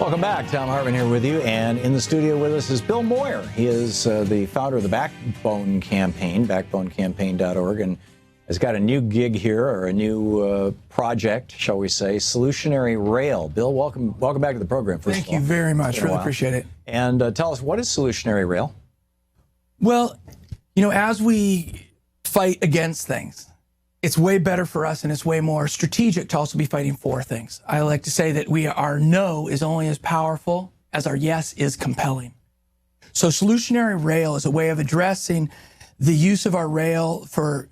Welcome back. Thom Hartmann here with you, and in the studio with us is Bill Moyer. He is the founder of the Backbone Campaign, backbonecampaign.org, and has got a new gig here, or a new project, shall we say, Solutionary Rail. Bill, welcome back to the program. Thank you very much. Really appreciate it. And tell us, what is Solutionary Rail? Well, you know, as we fight against things, it's way better for us, and it's way more strategic to also be fighting for things. I like to say that our no is only as powerful as our yes is compelling. So Solutionary Rail is a way of addressing the use of our rail for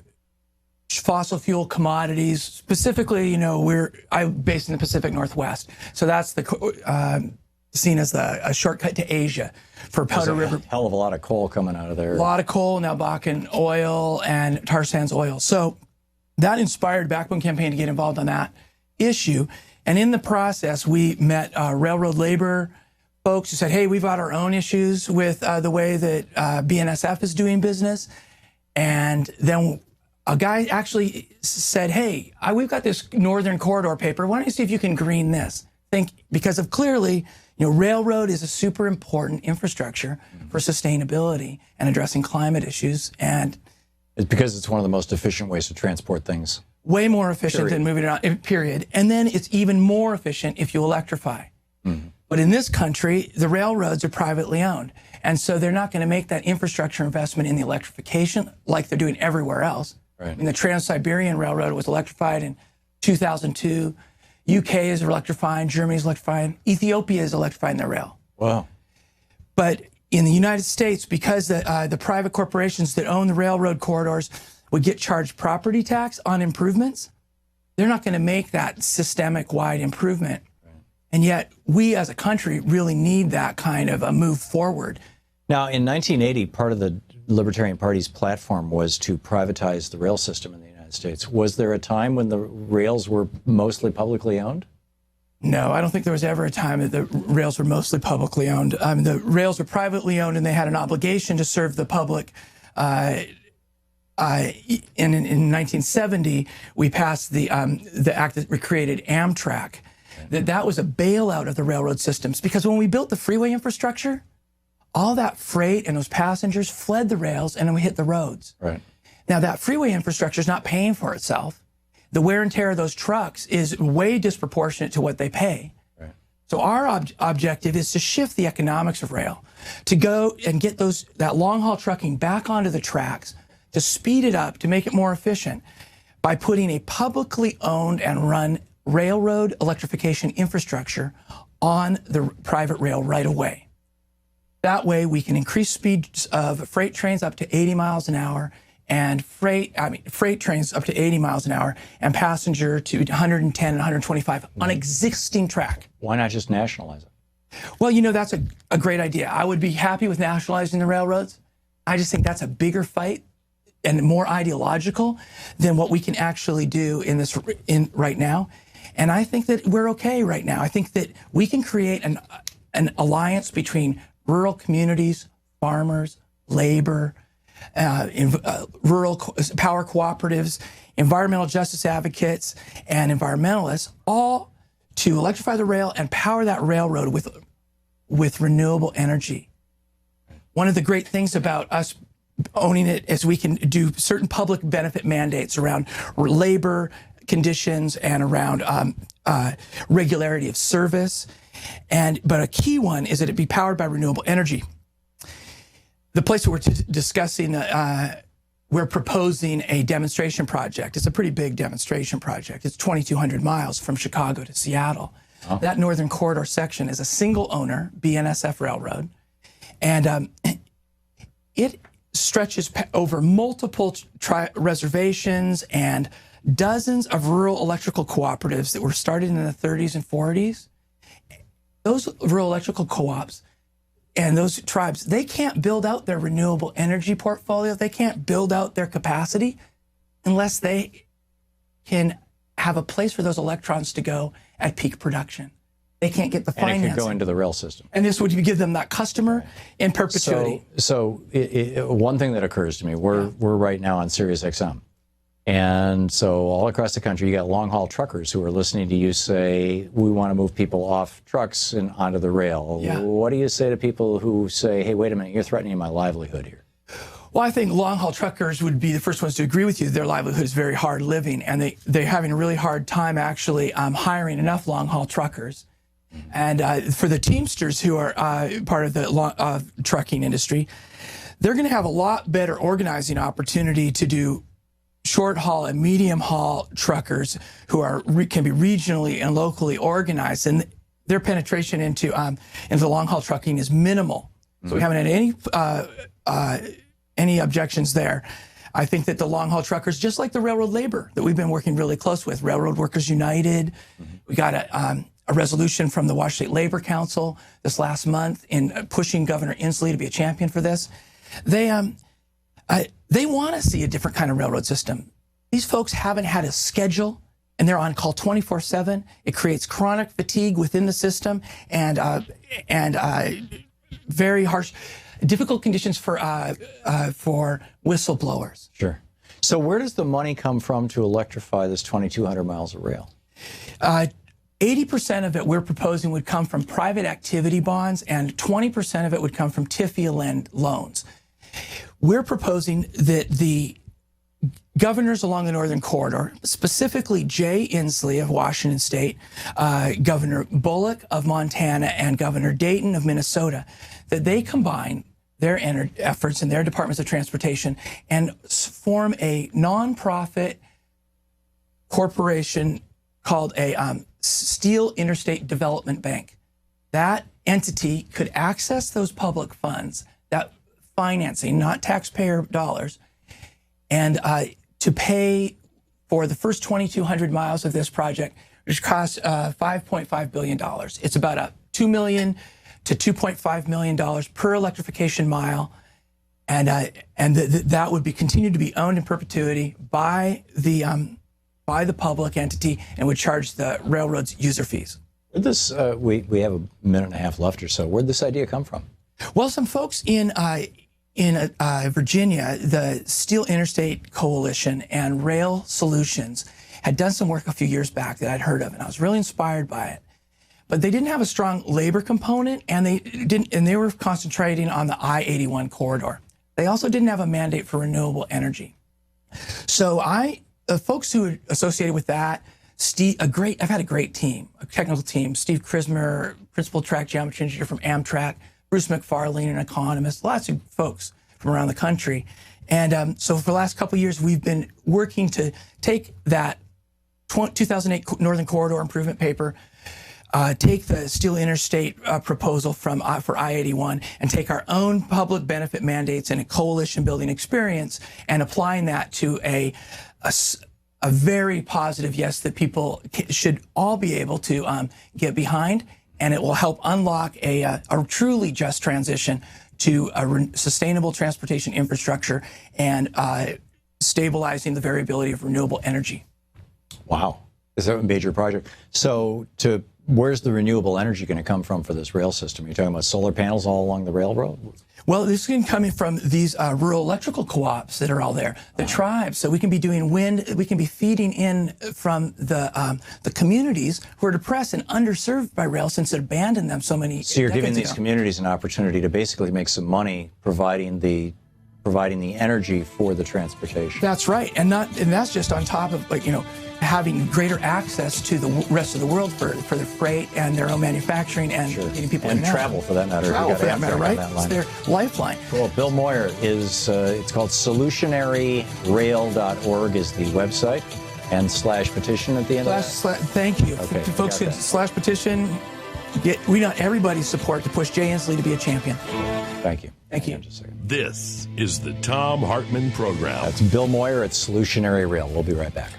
fossil fuel commodities. Specifically, you know, I'm based in the Pacific Northwest, so that's seen as a shortcut to Asia for Powder River. Hell of a lot of coal coming out of there. A lot of coal, now Bakken oil and tar sands oil. So that inspired Backbone Campaign to get involved on that issue. And in the process, we met railroad labor folks who said, hey, we've got our own issues with the way that BNSF is doing business. And then a guy actually said, hey, we've got this Northern Corridor paper. Why don't you see if you can green this? Because of clearly, you know, railroad is a super important infrastructure for sustainability and addressing climate issues. And it's because it's one of the most efficient ways to transport things. Way more efficient than moving it on, period. And then it's even more efficient if you electrify. Mm-hmm. But in this country, the railroads are privately owned. And so they're not going to make that infrastructure investment in the electrification like they're doing everywhere else. Right. I mean, the Trans-Siberian Railroad was electrified in 2002. UK is electrifying, Germany is electrifying, Ethiopia is electrifying their rail. Wow. But in the United States, because the private corporations that own the railroad corridors would get charged property tax on improvements, they're not going to make that systemic-wide improvement. Right. And yet, we as a country really need that kind of a move forward. Now, in 1980, part of the Libertarian Party's platform was to privatize the rail system in the United States. Was there a time when the rails were mostly publicly owned? No, I don't think there was ever a time that the rails were mostly publicly owned. The rails were privately owned, and they had an obligation to serve the public. In 1970, we passed the act that created Amtrak. That was a bailout of the railroad systems, because when we built the freeway infrastructure, all that freight and those passengers fled the rails, and then we hit the roads. Right. Now, that freeway infrastructure is not paying for itself. The wear and tear of those trucks is way disproportionate to what they pay. Right. So our objective is to shift the economics of rail, to go and get that long-haul trucking back onto the tracks, to speed it up, to make it more efficient by putting a publicly owned and run railroad electrification infrastructure on the private rail right away. That way we can increase speeds of freight trains up to 80 miles an hour, and freight trains up to 80 miles an hour, and passenger to 110 and 125 on existing track. Why not just nationalize it? Well, you know, that's a great idea. I would be happy with nationalizing the railroads. I just think that's a bigger fight and more ideological than what we can actually do in right now. And I think that we're okay right now. I think that we can create an alliance between rural communities, farmers, labor, rural power cooperatives, environmental justice advocates, and environmentalists, all to electrify the rail and power that railroad with renewable energy. One of the great things about us owning it is we can do certain public benefit mandates around labor conditions and around regularity of service. But a key one is that it be powered by renewable energy. The place that we're discussing, we're proposing a demonstration project. It's a pretty big demonstration project. It's 2,200 miles from Chicago to Seattle. Oh. That Northern Corridor section is a single owner BNSF railroad. And it stretches over multiple reservations and dozens of rural electrical cooperatives that were started in the 30s and 40s. Those rural electrical co-ops and those tribes, they can't build out their renewable energy portfolio. They can't build out their capacity unless they can have a place for those electrons to go at peak production. They can't get the financing. And it could go into the rail system. And this would give them that customer in perpetuity. So one thing that occurs to me, we're right now on Sirius XM. And so all across the country, you got long-haul truckers who are listening to you say, we want to move people off trucks and onto the rail. Yeah. What do you say to people who say, hey, wait a minute, you're threatening my livelihood here? Well, I think long-haul truckers would be the first ones to agree with you. Their livelihood is very hard living, and they're having a really hard time actually hiring enough long-haul truckers. And for the Teamsters who are part of the trucking industry, they're going to have a lot better organizing opportunity to do short-haul and medium-haul truckers who can be regionally and locally organized, and their penetration into the long-haul trucking is minimal. So we haven't had any objections there. I think that the long-haul truckers, just like the railroad labor that we've been working really close with, Railroad Workers United, we got a resolution from the Washington State Labor Council this last month in pushing Governor Inslee to be a champion for this. They want to see a different kind of railroad system. These folks haven't had a schedule, and they're on call 24/7. It creates chronic fatigue within the system and very harsh, difficult conditions for whistleblowers. Sure. So where does the money come from to electrify this 2,200 miles of rail? 80% of it we're proposing would come from private activity bonds, and 20% of it would come from TIFIA loans. We're proposing that the governors along the Northern Corridor, specifically Jay Inslee of Washington State, Governor Bullock of Montana, and Governor Dayton of Minnesota, that they combine their efforts in their departments of transportation and form a nonprofit corporation called a Steel Interstate Development Bank. That entity could access those public funds, that financing, not taxpayer dollars, and to pay for the first 2,200 miles of this project, which costs $5.5 billion. It's about a $2 million to $2.5 million per electrification mile, and that would be continued to be owned in perpetuity by the public entity and would charge the railroads user fees. We have a minute and a half left or so. Where'd this idea come from? Well, some folks in Virginia, the Steel Interstate Coalition and Rail Solutions had done some work a few years back that I'd heard of, and I was really inspired by it. But they didn't have a strong labor component, and they were concentrating on the I-81 corridor. They also didn't have a mandate for renewable energy. So the folks who are associated with that, I've had a great team, a technical team. Steve Krismer, principal track geometry engineer from Amtrak, Bruce McFarlane, an economist, lots of folks from around the country. And so for the last couple of years, we've been working to take that 2008 Northern Corridor Improvement Paper, take the Steel Interstate proposal for I-81 and take our own public benefit mandates and a coalition building experience and applying that to a very positive yes that people should all be able to get behind, and it will help unlock a truly just transition to a sustainable transportation infrastructure and stabilizing the variability of renewable energy. Wow. Is that a major project? So where's the renewable energy going to come from for this rail system? Are you talking about solar panels all along the railroad? Well, this is coming from these rural electrical co-ops that are all there, the tribes. So we can be doing wind, we can be feeding in from the communities who are depressed and underserved by rail since it abandoned them so many decades ago. So you're giving these communities an opportunity to basically make some money providing the energy for the transportation. That's right, and that's just on top of having greater access to the rest of the world for their freight and their own manufacturing and getting people and in travel for that matter. Travel for that matter, right? It's their lifeline. Cool. Bill Moyer is it's called solutionaryrail.org is the website, and /petition at the end of that. Thank you. Okay, folks can /petition. We want everybody's support to push Jay Inslee to be a champion. Thank you. Thank you. Just a second. This is the Thom Hartmann Program. That's Bill Moyer at Solutionary Rail. We'll be right back.